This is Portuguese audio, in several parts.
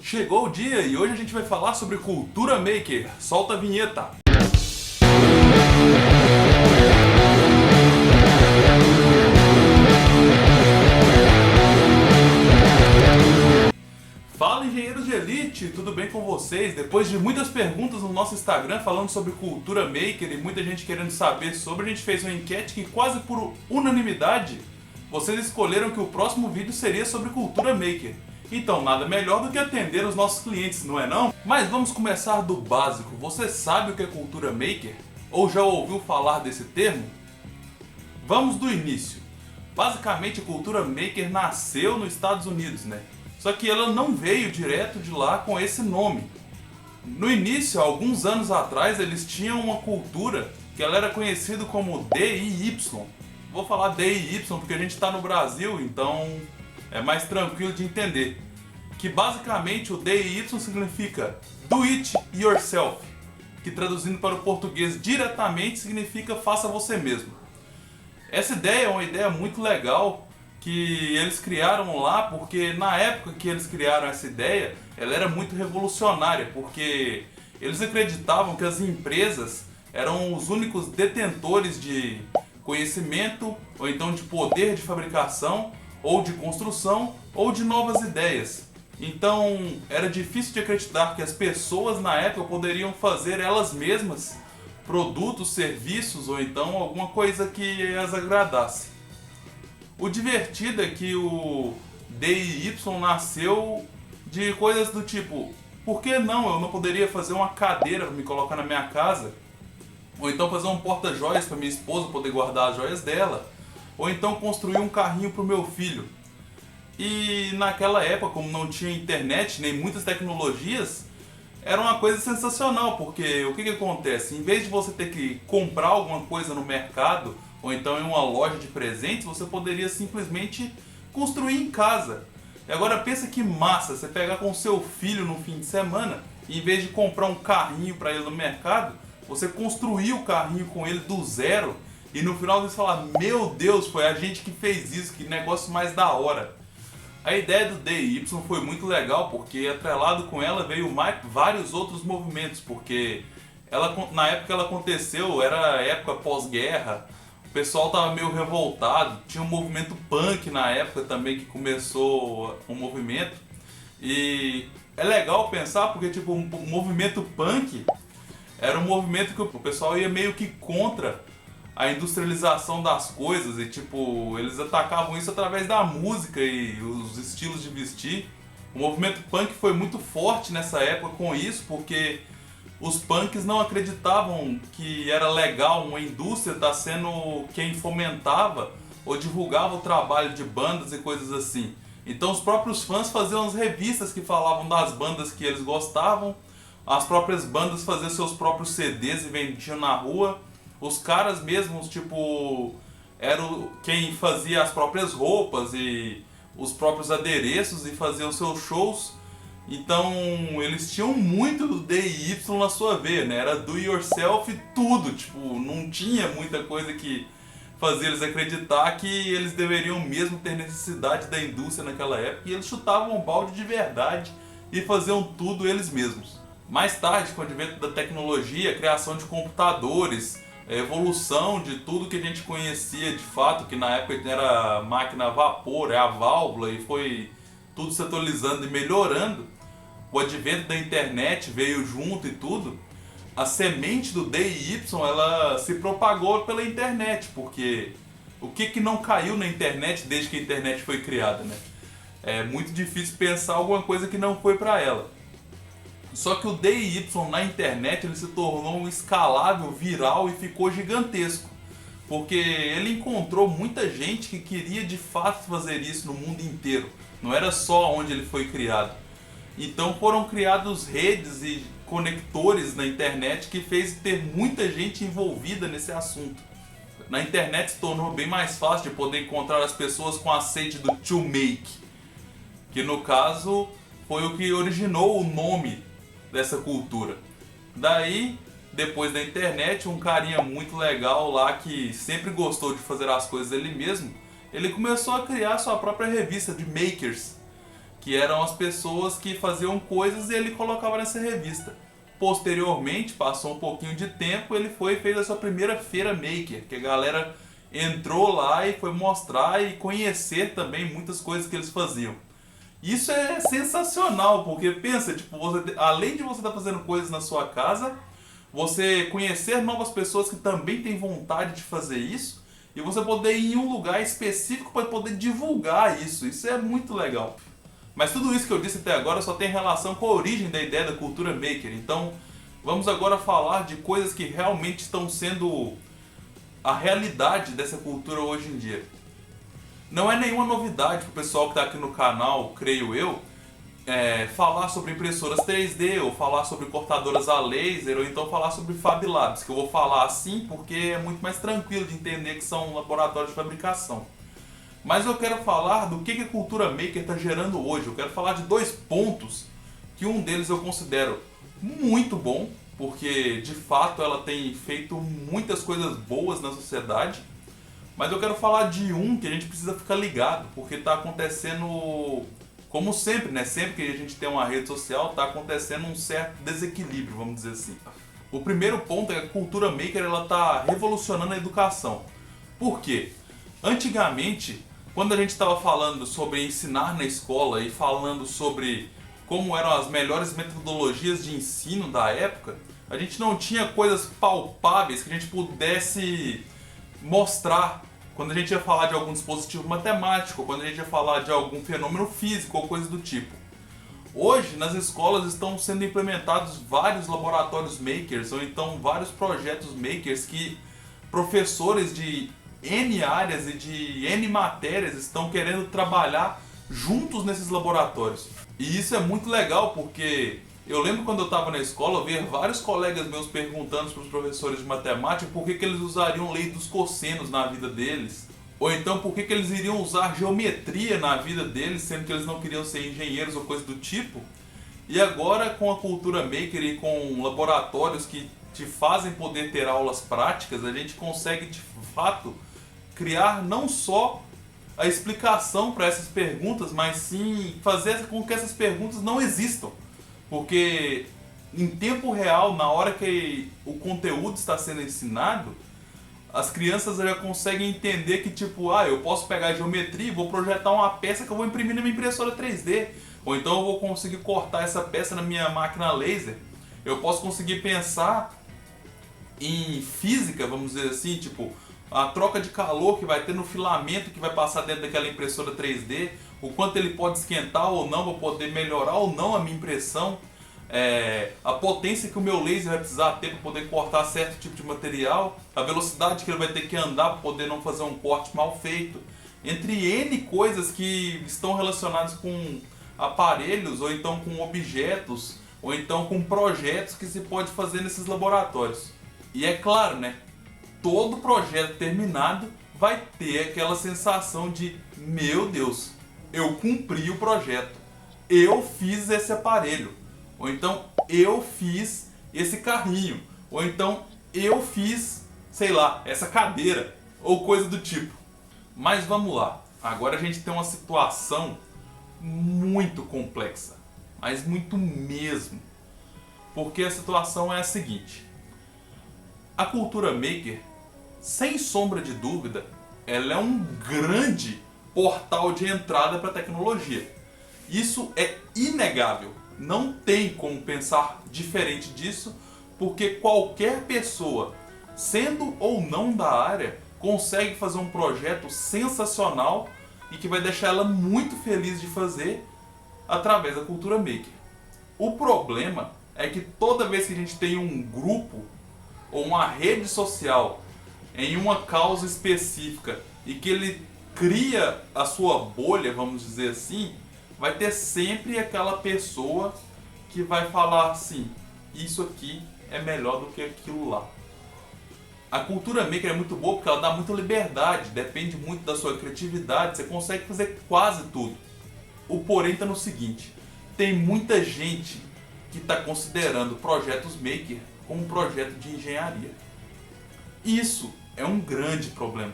Chegou o dia e hoje a gente vai falar sobre cultura maker. Solta a vinheta! Fala, engenheiros de elite, tudo bem com vocês? Depois de muitas perguntas no nosso Instagram falando sobre cultura maker e muita gente querendo saber sobre, a gente fez uma enquete que quase por unanimidade vocês escolheram que o próximo vídeo seria sobre cultura maker. Então, nada melhor do que atender os nossos clientes, não é não? Mas vamos começar do básico. Você sabe o que é cultura maker? Ou já ouviu falar desse termo? Vamos do início. Basicamente, a cultura maker nasceu nos Estados Unidos, né? Só que ela não veio direto de lá com esse nome. No início, alguns anos atrás, eles tinham uma cultura que ela era conhecida como DIY. Vou falar DIY porque a gente está no Brasil, então é mais tranquilo de entender. Que basicamente o DIY significa Do It Yourself, que traduzindo para o português diretamente significa faça você mesmo. Essa ideia é uma ideia muito legal que eles criaram lá, porque na época que eles criaram essa ideia, ela era muito revolucionária, porque eles acreditavam que as empresas eram os únicos detentores de conhecimento, ou então de poder de fabricação, ou de construção, ou de novas ideias. Então era difícil de acreditar que as pessoas na época poderiam fazer elas mesmas produtos, serviços ou então alguma coisa que as agradasse. O divertido é que o DIY nasceu de coisas do tipo: por que não? Eu não poderia fazer uma cadeira para me colocar na minha casa? Ou então fazer um porta-joias para minha esposa poder guardar as joias dela? Ou então construir um carrinho para o meu filho? E naquela época, como não tinha internet nem muitas tecnologias, era uma coisa sensacional, porque o que acontece? Em vez de você ter que comprar alguma coisa no mercado ou então em uma loja de presentes, você poderia simplesmente construir em casa. E agora pensa que massa você pegar com seu filho no fim de semana, e em vez de comprar um carrinho para ele no mercado, você construir o carrinho com ele do zero e no final você falar: meu Deus, foi a gente que fez isso, que negócio mais da hora. A ideia do DIY foi muito legal porque atrelado com ela veio vários outros movimentos, porque ela, na época que ela aconteceu, era época pós-guerra, o pessoal estava meio revoltado, tinha um movimento punk na época também que começou um movimento, e é legal pensar porque tipo, um movimento punk era um movimento que o pessoal ia meio que contra a industrialização das coisas e tipo, eles atacavam isso através da música e os estilos de vestir. O movimento punk foi muito forte nessa época com isso, porque os punks não acreditavam que era legal uma indústria estar sendo quem fomentava ou divulgava o trabalho de bandas e coisas assim. Então os próprios fãs faziam as revistas que falavam das bandas que eles gostavam, as próprias bandas faziam seus próprios CDs e vendiam na rua. Os caras mesmos, tipo, eram quem fazia as próprias roupas e os próprios adereços e faziam seus shows. Então, eles tinham muito DIY na sua veia, né? Era do yourself tudo, tipo, não tinha muita coisa que fazia eles acreditar que eles deveriam mesmo ter necessidade da indústria naquela época, e eles chutavam o balde de verdade e faziam tudo eles mesmos. Mais tarde, com o advento da tecnologia, a criação de computadores, a evolução de tudo que a gente conhecia de fato, que na época era máquina a vapor, a válvula, e foi tudo se atualizando e melhorando. O advento da internet veio junto e tudo. A semente do DIY ela se propagou pela internet, porque o que não caiu na internet desde que a internet foi criada, né? É muito difícil pensar alguma coisa que não foi para ela. Só que o DIY na internet ele se tornou um escalável, viral e ficou gigantesco. Porque ele encontrou muita gente que queria de fato fazer isso no mundo inteiro. Não era só onde ele foi criado. Então foram criados redes e conectores na internet que fez ter muita gente envolvida nesse assunto. Na internet se tornou bem mais fácil de poder encontrar as pessoas com a sede do to make, que no caso foi o que originou o nome dessa cultura. Daí, depois da internet, um carinha muito legal lá que sempre gostou de fazer as coisas ele mesmo, ele começou a criar sua própria revista de makers, que eram as pessoas que faziam coisas e ele colocava nessa revista. Posteriormente, passou um pouquinho de tempo, ele foi e fez a sua primeira feira maker, que a galera entrou lá e foi mostrar e conhecer também muitas coisas que eles faziam. Isso é sensacional, porque pensa, tipo, você, além de você estar fazendo coisas na sua casa, você conhecer novas pessoas que também têm vontade de fazer isso, e você poder ir em um lugar específico para poder divulgar isso. Isso é muito legal. Mas tudo isso que eu disse até agora só tem relação com a origem da ideia da cultura maker. Então, vamos agora falar de coisas que realmente estão sendo a realidade dessa cultura hoje em dia. Não é nenhuma novidade para o pessoal que está aqui no canal, creio eu, falar sobre impressoras 3D, ou falar sobre cortadoras a laser, ou então falar sobre Fab Labs, que eu vou falar assim porque é muito mais tranquilo de entender que são laboratórios de fabricação. Mas eu quero falar do que a cultura maker está gerando hoje. Eu quero falar de 2 pontos, que um deles eu considero muito bom, porque de fato ela tem feito muitas coisas boas na sociedade. Mas eu quero falar de um que a gente precisa ficar ligado, porque está acontecendo, como sempre, né? Sempre que a gente tem uma rede social, está acontecendo um certo desequilíbrio, vamos dizer assim. O primeiro ponto é que a cultura maker está revolucionando a educação. Por quê? Antigamente, quando a gente estava falando sobre ensinar na escola e falando sobre como eram as melhores metodologias de ensino da época, a gente não tinha coisas palpáveis que a gente pudesse mostrar quando a gente ia falar de algum dispositivo matemático, quando a gente ia falar de algum fenômeno físico ou coisa do tipo. Hoje, nas escolas estão sendo implementados vários laboratórios makers, ou então vários projetos makers que professores de N áreas e de N matérias estão querendo trabalhar juntos nesses laboratórios. E isso é muito legal, porque eu lembro quando eu estava na escola, ver vários colegas meus perguntando para os professores de matemática por que eles usariam lei dos cossenos na vida deles. Ou então por que eles iriam usar geometria na vida deles, sendo que eles não queriam ser engenheiros ou coisa do tipo. E agora, com a cultura maker e com laboratórios que te fazem poder ter aulas práticas, a gente consegue de fato criar não só a explicação para essas perguntas, mas sim fazer com que essas perguntas não existam. Porque em tempo real, na hora que o conteúdo está sendo ensinado, as crianças já conseguem entender que tipo, eu posso pegar a geometria e vou projetar uma peça que eu vou imprimir na minha impressora 3D. Ou então eu vou conseguir cortar essa peça na minha máquina laser. Eu posso conseguir pensar em física, vamos dizer assim, tipo, a troca de calor que vai ter no filamento que vai passar dentro daquela impressora 3D, o quanto ele pode esquentar ou não para poder melhorar ou não a minha impressão, a potência que o meu laser vai precisar ter para poder cortar certo tipo de material, a velocidade que ele vai ter que andar para poder não fazer um corte mal feito, entre N coisas que estão relacionadas com aparelhos, ou então com objetos, ou então com projetos que se pode fazer nesses laboratórios. E é claro, né? Todo projeto terminado vai ter aquela sensação de: meu Deus, eu cumpri o projeto, eu fiz esse aparelho, ou então eu fiz esse carrinho, ou então eu fiz, sei lá, essa cadeira, ou coisa do tipo. Mas vamos lá, agora a gente tem uma situação muito complexa, mas muito mesmo, porque a situação é a seguinte: a cultura maker, sem sombra de dúvida, ela é um grande portal de entrada para a tecnologia. Isso é inegável. Não tem como pensar diferente disso, porque qualquer pessoa, sendo ou não da área, consegue fazer um projeto sensacional e que vai deixar ela muito feliz de fazer através da cultura maker. O problema é que toda vez que a gente tem um grupo ou uma rede social em uma causa específica e que ele cria a sua bolha, vamos dizer assim, vai ter sempre aquela pessoa que vai falar assim: isso aqui é melhor do que aquilo lá. A cultura maker é muito boa porque ela dá muita liberdade, depende muito da sua criatividade, você consegue fazer quase tudo. O porém está no seguinte: tem muita gente que está considerando projetos maker como um projeto de engenharia. Isso é um grande problema.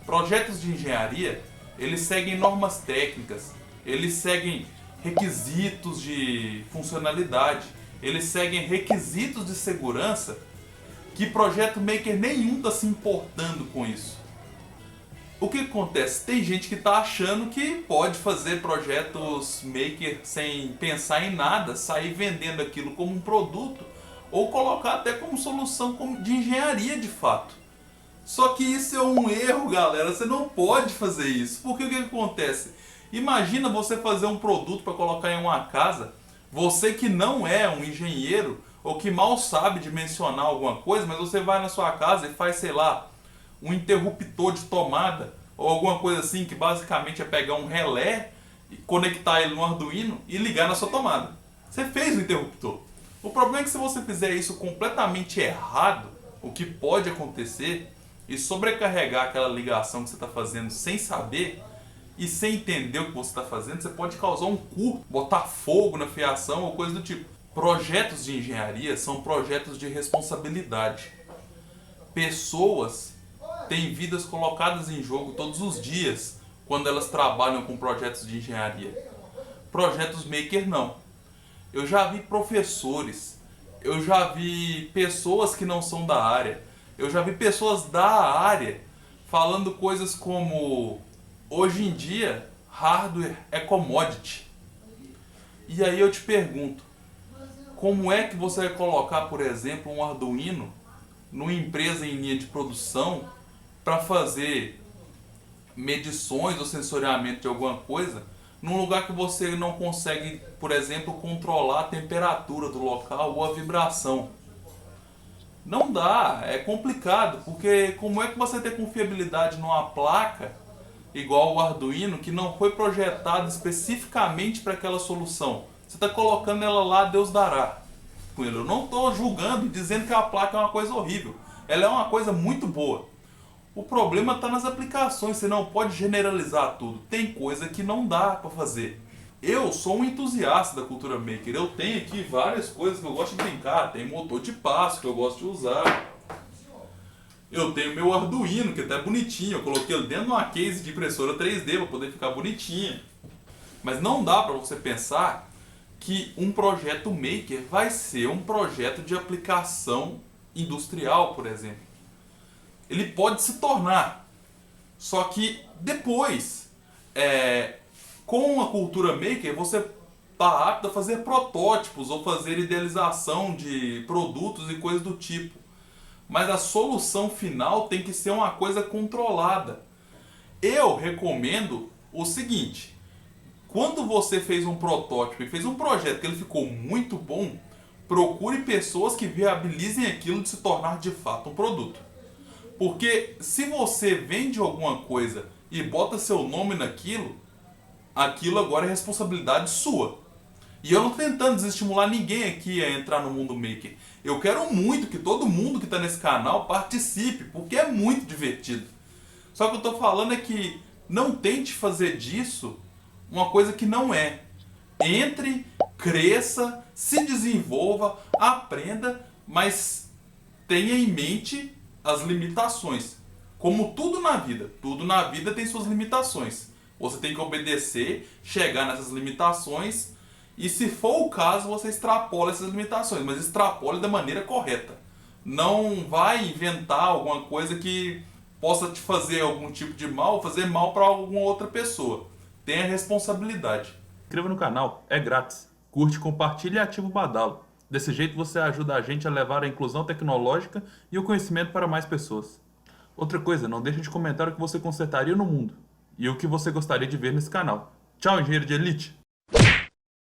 Projetos de engenharia, eles seguem normas técnicas, eles seguem requisitos de funcionalidade, eles seguem requisitos de segurança que projeto maker nenhum está se importando com isso. O que acontece? Tem gente que está achando que pode fazer projetos maker sem pensar em nada, sair vendendo aquilo como um produto ou colocar até como solução de engenharia de fato. Só que isso é um erro, galera. Você não pode fazer isso. Porque o que acontece? Imagina você fazer um produto para colocar em uma casa, você que não é um engenheiro ou que mal sabe dimensionar alguma coisa, mas você vai na sua casa e faz, sei lá, um interruptor de tomada ou alguma coisa assim, que basicamente é pegar um relé e conectar ele no Arduino e ligar na sua tomada. Você fez o interruptor. O problema é que se você fizer isso completamente errado, o que pode acontecer, e sobrecarregar aquela ligação que você está fazendo sem saber e sem entender o que você está fazendo, você pode causar um curto, botar fogo na fiação ou coisa do tipo. Projetos de engenharia são projetos de responsabilidade. Pessoas têm vidas colocadas em jogo todos os dias quando elas trabalham com projetos de engenharia. Projetos maker não. Eu já vi professores, eu já vi pessoas que não são da área, eu já vi pessoas da área falando coisas como: hoje em dia, hardware é commodity. E aí eu te pergunto, como é que você vai colocar, por exemplo, um Arduino numa empresa em linha de produção para fazer medições ou sensoriamento de alguma coisa num lugar que você não consegue, por exemplo, controlar a temperatura do local ou a vibração? Não dá, é complicado, porque como é que você tem confiabilidade numa placa igual o Arduino que não foi projetada especificamente para aquela solução? Você está colocando ela lá, Deus dará. Eu não estou julgando e dizendo que a placa é uma coisa horrível. Ela é uma coisa muito boa. O problema está nas aplicações, você não pode generalizar tudo. Tem coisa que não dá para fazer. Eu sou um entusiasta da cultura maker. Eu tenho aqui várias coisas que eu gosto de brincar. Tem motor de passo que eu gosto de usar. Eu tenho meu Arduino, que até é bonitinho. Eu coloquei ele dentro de uma case de impressora 3D para poder ficar bonitinho. Mas não dá para você pensar que um projeto maker vai ser um projeto de aplicação industrial, por exemplo. Ele pode se tornar. Só que depois, com a cultura maker, você está apto a fazer protótipos ou fazer idealização de produtos e coisas do tipo. Mas a solução final tem que ser uma coisa controlada. Eu recomendo o seguinte: quando você fez um protótipo e fez um projeto que ele ficou muito bom, procure pessoas que viabilizem aquilo de se tornar de fato um produto. Porque se você vende alguma coisa e bota seu nome naquilo, aquilo agora é responsabilidade sua. E eu não estou tentando desestimular ninguém aqui a entrar no mundo maker. Eu quero muito que todo mundo que está nesse canal participe, porque é muito divertido. Só que eu estou falando é que não tente fazer disso uma coisa que não é. Entre, cresça, se desenvolva, aprenda, mas tenha em mente as limitações. Como tudo na vida tem suas limitações. Você tem que obedecer, chegar nessas limitações e, se for o caso, você extrapola essas limitações, mas extrapole da maneira correta. Não vai inventar alguma coisa que possa te fazer algum tipo de mal, fazer mal para alguma outra pessoa. Tenha responsabilidade. Se inscreva no canal, é grátis. Curte, compartilhe e ativa o badalo. Desse jeito você ajuda a gente a levar a inclusão tecnológica e o conhecimento para mais pessoas. Outra coisa, não deixe de comentar o que você consertaria no mundo e o que você gostaria de ver nesse canal. Tchau, engenheiro de elite!